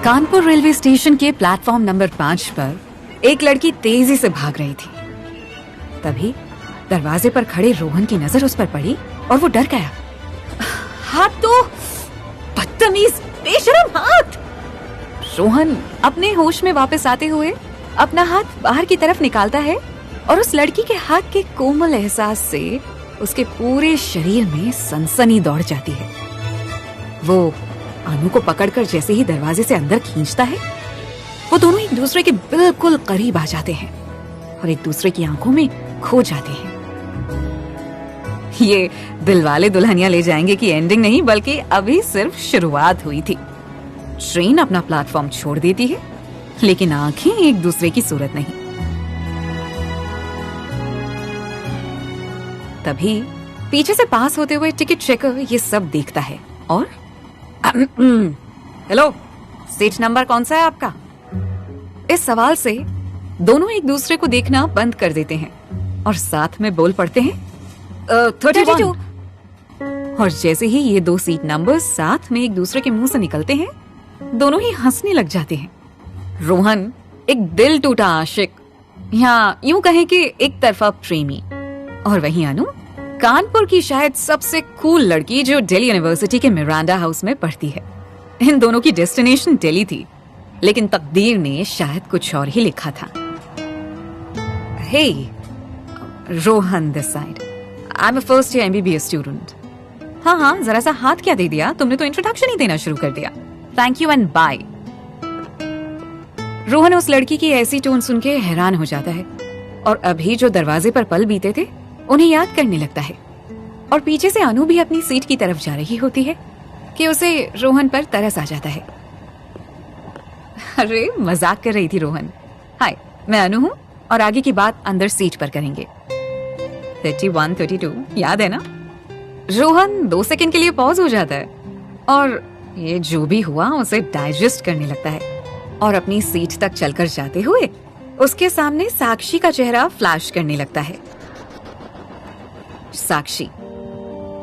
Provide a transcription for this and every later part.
Kanpur railway station के platform number 5 पर एक लड़की तेजी से भाग रही थी। तभी दरवाजे पर खड़े रोहन की नजर उस पर पड़ी और वो डर गया। हाथ तो, बदतमीज, बेशरम हाथ! रोहन अपने होश में वापस आते हुए अपना हाथ बाहर की तरफ निकालता है और उस लड़की के हाथ के कोमल एहसास से उसके पूरे शरीर में सनसनी दौड़ जाती है। वो अनु को पकड़कर जैसे ही दरवाजे से अंदर खींचता है, वो दोनों एक दूसरे के बिल्कुल करीब आ जाते हैं और एक दूसरे की आंखों में खो जाते हैं। ये दिलवाले दुल्हनिया ले जाएंगे की एंडिंग नहीं, बल्कि अभी सिर्फ शुरुआत हुई थी। ट्रेन अपना प्लेटफॉर्म छोड़ देती है, लेकिन आंखें एक दूसरे की सूरत नहीं। तभी पीछे से पास होते हुए टिकट चेकर ये सब देखता है और हेलो, सीट नंबर कौन सा है आपका? इस सवाल से दोनों एक दूसरे को देखना बंद कर देते हैं और साथ में बोल पड़ते हैं 32। और जैसे ही ये दो सीट नंबर साथ में एक दूसरे के मुंह से निकलते हैं, दोनों ही हंसने लग जाते हैं। रोहन एक दिल टूटा आशिक, या यूं कहें कि एक तरफा प्रेमी, और वहीं अनु कानपुर की शायद सबसे कूल लड़की जो दिल्ली यूनिवर्सिटी के मिरांडा हाउस में पढ़ती है। इन दोनों की डेस्टिनेशन दिल्ली थी, लेकिन तकदीर ने शायद कुछ और ही लिखा था। Hey, Rohan this side, I am a first year MBBS student. हाँ, जरा सा हाथ क्या दे दिया, तुमने तो इंट्रोडक्शन ही देना शुरू कर दिया। Thank you and bye. Rohan उस लड़की की ऐसी टोन सुन के हैरान हो जाता है और अभी जो दरवाजे पर पल बीते थे उन्हें याद करने लगता है। और पीछे से अनु भी अपनी सीट की तरफ जा रही होती है कि उसे रोहन पर तरस आ जाता है। अरे मजाक कर रही थी रोहन। हाय, मैं अनु हूँ और आगे की बात अंदर सीट पर करेंगे। 31, 32 याद है ना? रोहन 2 सेकंड के लिए पॉज हो जाता है और ये जो भी हुआ उसे डाइजेस्ट करने लगता है और अपनी सीट तक चलकर जाते हुए उसके सामने साक्षी का चेहरा फ्लैश करने लगता है। साक्षी,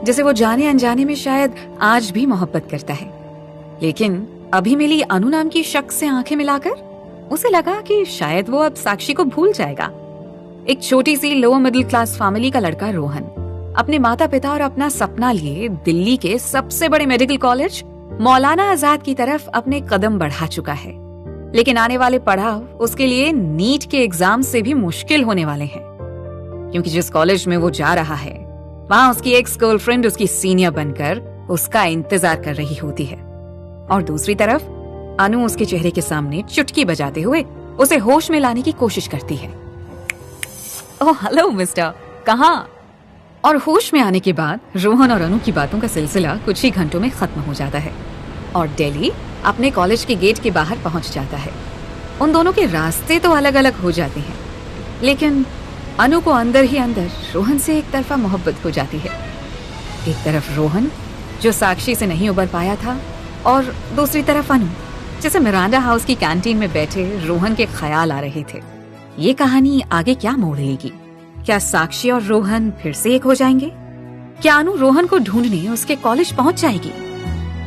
जिसे वो जाने अनजाने में शायद आज भी मोहब्बत करता है, लेकिन अभी मिली अनु नाम की शख्स से आंखें मिलाकर उसे लगा कि शायद वो अब साक्षी को भूल जाएगा। एक छोटी सी लोअर मिडिल क्लास फैमिली का लड़का रोहन अपने माता पिता और अपना सपना लिए दिल्ली के सबसे बड़े मेडिकल कॉलेज मौलाना आजाद की तरफ अपने कदम बढ़ा चुका है, लेकिन आने वाले पड़ाव उसके लिए नीट के एग्जाम से भी मुश्किल होने वाले हैं, क्योंकि जिस कॉलेज में वो जा रहा है वहां उसकी एक्स गर्लफ्रेंड उसकी सीनियर बनकर उसका इंतजार कर रही होती है। और दूसरी तरफ अनु उसके चेहरे के सामने चुटकी बजाते हुए उसे होश में लाने की कोशिश करती है। ओह हेलो मिस्टर, कहाँ? और होश में आने के बाद रोहन और अनु की बातों का सिलसिला कुछ ही घंटों में खत्म हो जाता है और दिल्ली अपने कॉलेज के गेट के बाहर पहुंच जाता है। उन दोनों के रास्ते तो अलग अलग हो जाते हैं, लेकिन अनु को अंदर ही अंदर रोहन से एक तरफा मोहब्बत हो जाती है। एक तरफ रोहन जो साक्षी से नहीं उबर पाया था, और दूसरी तरफ अनु जिसे मिरांडा हाउस की कैंटीन में बैठे रोहन के ख्याल आ रहे थे। ये कहानी आगे क्या मोड़ लेगी? क्या साक्षी और रोहन फिर से एक हो जाएंगे? क्या अनु रोहन को ढूंढने उसके कॉलेज पहुंच जाएगी?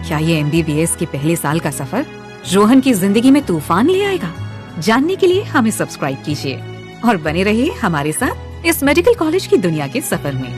क्या ये MBBS के पहले साल का सफर रोहन की जिंदगी में तूफान ले आएगा? जानने के लिए हमें सब्सक्राइब कीजिए और बने रहिए हमारे साथ इस मेडिकल कॉलेज की दुनिया के सफर में।